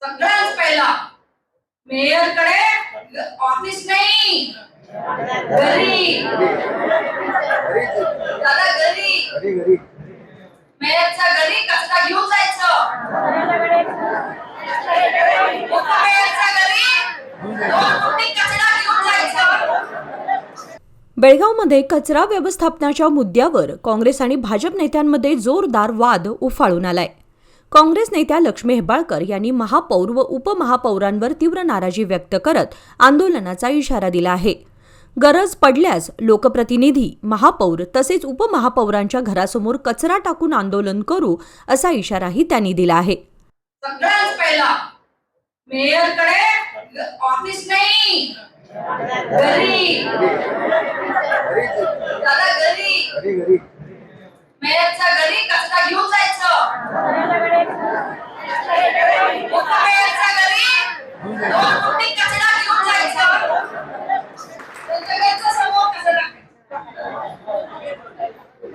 सगळ्यात पहिला मेयरकडे ऑफिस नाही, घरी दादा, घरी मेयरच्या घरी कचरा घेऊन जायचं. उपमेयरच्या घरी 2 फुटी कचरा घेऊन जायचं. बेळगावमध्ये कचरा व्यवस्थापनाच्या मुद्द्यावर काँग्रेस आणि भाजप नेत्यांमध्ये जोरदार वाद उफाळून आलाय. काँग्रेस नेत्या लक्ष्मी हेब्बाळकर यांनी महापौर व उपमहापौरांवर तीव्र नाराजी व्यक्त करत आंदोलनाचा इशारा दिला आहे. गरज पडल्यास लोकप्रतिनिधी, महापौर तसेच उपमहापौरांच्या घरासमोर कचरा टाकून आंदोलन करू असा इशाराही त्यांनी दिला आहे. सगळ्यात पहिला मेयरकडे ऑफिस नाही, घरी दादा, घरी मेयरच्या घरी कचरा घेऊन जायचं. उपमेयरच्या घरी 2 फुटी कचरा घेऊन जायचं. त्यांच्या घरच्या समोर कचरा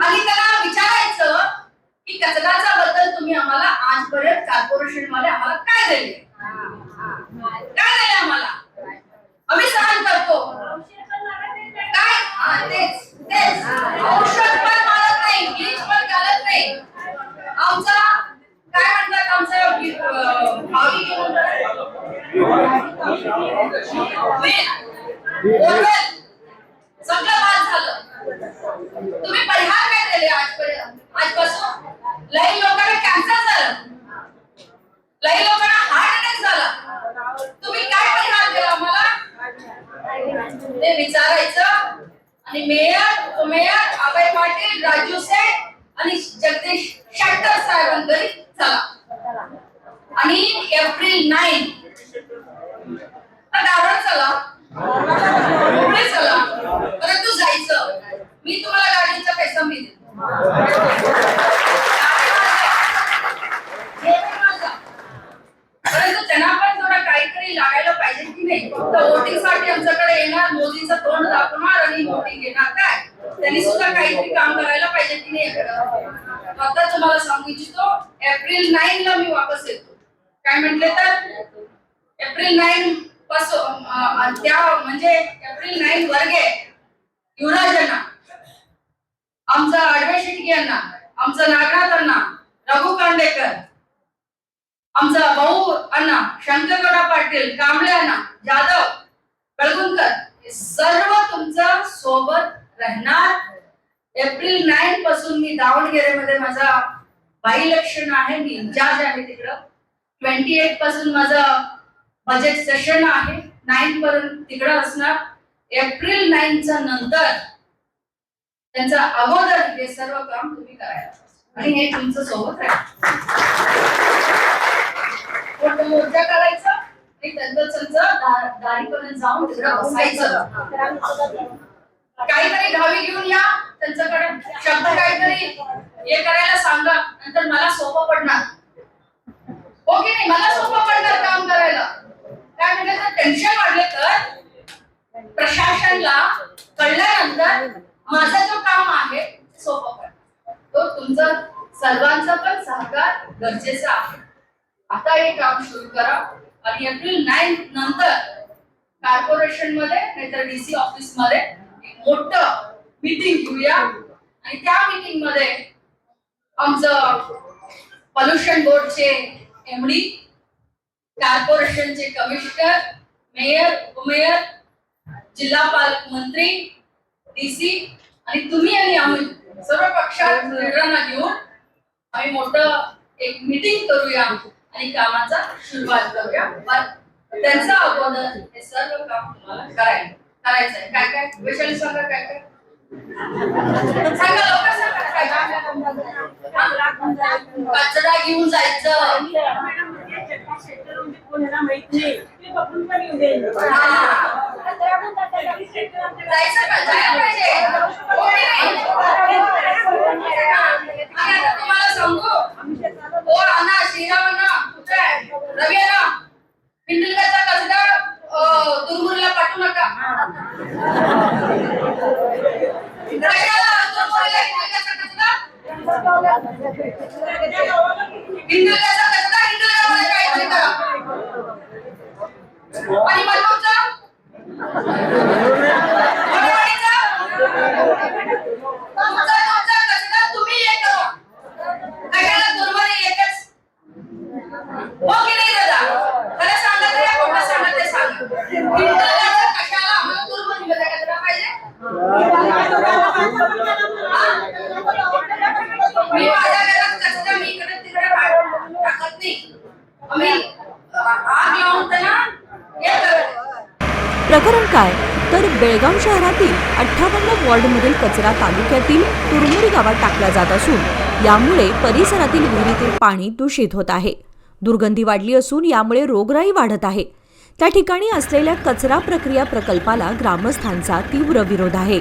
आणि त्याला विचारायचं की कचऱ्याच्या बद्दल तुम्ही आम्हाला आजपर्यंत कॉर्पोरेशन मध्ये आम्हाला काय दिले, आम्हाला आम्ही सहन करतो काय. तेच औषध पण मारत नाही, ब्लीच पण घालत नाही. आमचा काय म्हणतात, आमचं भावी घेऊन सगळं बाद झालं. तुम्ही परिहार काय दिले आजपर्यंत? आजपासून लई लोकांना कॅन्सर झालं, लई लोकांना हार्ट अटॅक झाला. तुम्ही काय परिहार दिला आम्हाला ते विचारायचं. आणि मेयर, उपमेयर अभय पाटील, राजू सेठ आणि जगदीश शेट्टर साहेबांकडे चला आणि एप्रिल 9 गावात चला, पुढे चला, परंतु जायचं. मी तुम्हाला गाडीचा पैसा मी देतो, परंतु त्यांना पण थोडा काहीतरी लागायला पाहिजे की नाही. तर वोटिंग साठी आमच्याकडे येणार, मोदीचं तोंड दाखवणार आणि वोटिंग घेणार. काय त्यांनी सुद्धा काहीतरी काम करायला पाहिजे की नाही. आता तुम्हाला सांगू इच्छितो, एप्रिल 9 ला मी वापस येतो. काय म्हटले तर एप्रिल 9 पासून त्या म्हणजे एप्रिल 9 वर्गे युवराजांना, आमचा आडवे शेटकी यांना, आमचा नागनाथांना, रघु कांडेकर, आमचा भाऊ अण्णा, शंकरगौडा पाटील, कांबळे अण्णा, जाधव, बेळगुंकर सर्व तुमच्या सोबत राहणार. एप्रिल 9 पासून मी दावणगेरेमध्ये माझा बाय इलेक्शन आहे, मी इंचार्ज आहे तिकडं. 28 पासून माझं बजेट सेशन आहे, 9 पर्यंत तिकडं असणार. एप्रिल 9च्या नंतर त्यांचा अगोदर हे सर्व काम तुम्ही करायला आणि हे तुमचं सोबत राहील. मोर्चा करायचा आणि त्यांचं दारीपर्यंत जाऊन तिकडं बसायचं. काहीतरी धावी घेऊन या, त्यांच्याकडे शब्द काहीतरी हे करायला सांगा, नंतर मला सोपं पडणार. हो की नाही, मला सोपं पडणार काम करायला. काय म्हणजे जर टेन्शन वाढले तर प्रशासनाला कळल्यानंतर माझा जो काम आहे सोपं पडणार. तो तुमचा सर्वांचा पण सहकार गरजेचा आहे. आता हे काम सुरू करा आणि एप्रिल 9 नंतर कॉर्पोरेशन मध्ये नाहीतर डीसी ऑफिस मध्ये एक मोठं मीटिंग घेऊया आणि त्या मीटिंग मध्ये आमचं पोल्युशन बोर्डचे एमडी, कॉर्पोरेशनचे कमिशनर, मेयर, उपमेयर, जिल्हा पालकमंत्री, डीसी आणि तुम्ही आणि आम्ही सर्व पक्षात लीडरांना घेऊन आम्ही मोठं एक मीटिंग करूया आणि कामाचा सुरुवात करूया. त्यांचा अगोदर हे सर्व काम तुम्हाला करायचं आहे. काय काय वैशाली सांगा, काय काय सांगा, लोक सांगा काय काय. कचरा घेऊन जायचं, जायचं का, जायला पाहिजे. तुम्हाला सांगू, ओ अण्णा, श्रीराम अण्णा, कुठे आहे, रवी अण्णा, पिंडलगाचा कचरा दुर्मुरीला पाठवू नका. कशाला दुर्मुरीला पिंडलगाचा कचरा? पिंडलगाचा कचरा हिंदुस्थानमध्ये काहीतरी करा. आणि मनोजचा वडवाडीचा तुमचा कचरा तुम्ही हे करा. कशाला दुर्मने एकच हो की नाही दादा? खरं सांगा तरी खोटं सांगा ते सांगा. इंटरनेटचा कशाला आम्हाला दुर्मनीमध्ये कचरा पाहिजे? मी माझ्या घरात कचरा मी इकडे तिकडे टाकत नाही. आम्ही आग लावून त्यांना हे करत. प्रकरण काय तर बेळगाव शहरातील 58 वॉर्डमधील कचरा तालुक्यातील तुरमुरी गावात टाकला जात असून यामुळे परिसरातील विहिरीतील पाणी दूषित होत आहे. दुर्गंधी वाढली असून यामुळे रोगराई वाढत आहे. त्या ठिकाणी असलेल्या कचरा प्रक्रिया प्रकल्पाला ग्रामस्थांचा तीव्र विरोध आहे.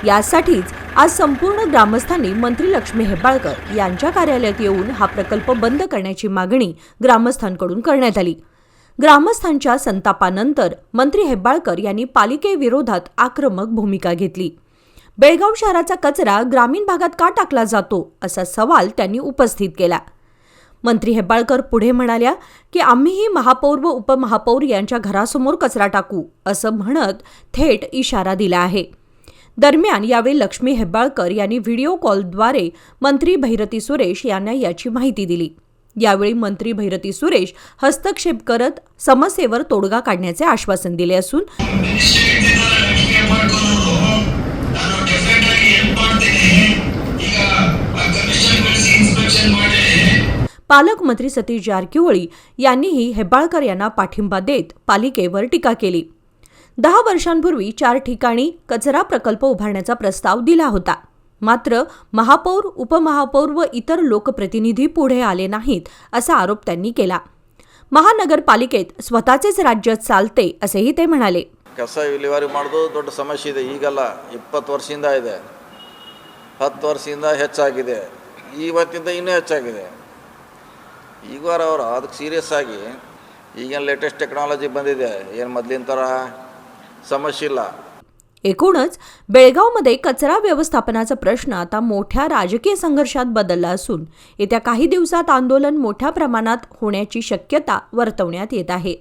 यासाठीच आज संपूर्ण ग्रामस्थांनी मंत्री लक्ष्मी हेब्बाळकर यांच्या कार्यालयात येऊन हा प्रकल्प बंद करण्याची मागणी ग्रामस्थांकडून करण्यात आली. ग्रामस्थांच्या संतापानंतर मंत्री हेब्बाळकर यांनी पालिकेविरोधात आक्रमक भूमिका घेतली. बेळगाव शहराचा कचरा ग्रामीण भागात का टाकला जातो असा सवाल त्यांनी उपस्थित केला. मंत्री हेब्बाळकर पुढे म्हणाल्या की आम्हीही महापौर व उपमहापौर यांच्या घरासमोर कचरा टाकू असं म्हणत थेट इशारा दिला आहे. दरम्यान यावेळी लक्ष्मी हेब्बाळकर यांनी व्हिडिओ कॉलद्वारे मंत्री भैरती सुरेश यांना याची माहिती दिली. यावेळी मंत्री भैरती सुरेश हस्तक्षेप करत समस्येवर तोडगा काढण्याचे आश्वासन दिले असून पालकमंत्री सतीश जारकिहोळी यांनीही हेब्बाळकर यांना पाठिंबा देत पालिकेवर टीका केली. 10 वर्षांपूर्वी 4 ठिकाणी कचरा प्रकल्प उभारण्याचा प्रस्ताव दिला होता. मात्र महापौर, उपमहापौर व इतर लोकप्रतिनिधी पुढे आले नाहीत असा आरोप त्यांनी केला. महानगरपालिकेत स्वतःचेच राज्य चालते असेही ते म्हणाले. ಕಸ ವಿಲೇವಾರಿ ಮಾಡೋದು ದೊಡ್ಡ ಸಮಸ್ಯೆ ಇದೆ. ಈಗಲ್ಲ 20 ವರ್ಷದಿಂದ ಇದೆ, 10 ವರ್ಷದಿಂದ ಹೆಚ್ಚಾಗಿದೆ, ಇವತ್ತಿಂದ ಇನ್ನೂ ಹೆಚ್ಚಾಗಿದೆ. ಈಗ ಅವರು ಅದಕ್ಕೆ ಸೀರಿಯಸ್ ಆಗಿ ಈಗೇನು ಲೇಟೆಸ್ಟ್ ಟೆಕ್ನಾಲಜಿ ಬಂದಿದೆ, ಏನು ಮೊದಲಿನ ಥರ ಸಮಸ್ಯೆ ಇಲ್ಲ. एकूणच बेळगावमध्ये कचरा व्यवस्थापनाचा प्रश्न आता मोठ्या राजकीय संघर्षात बदलला असून येत्या काही दिवसात आंदोलन मोठ्या प्रमाणात होण्याची शक्यता वर्तवण्यात येत आहे.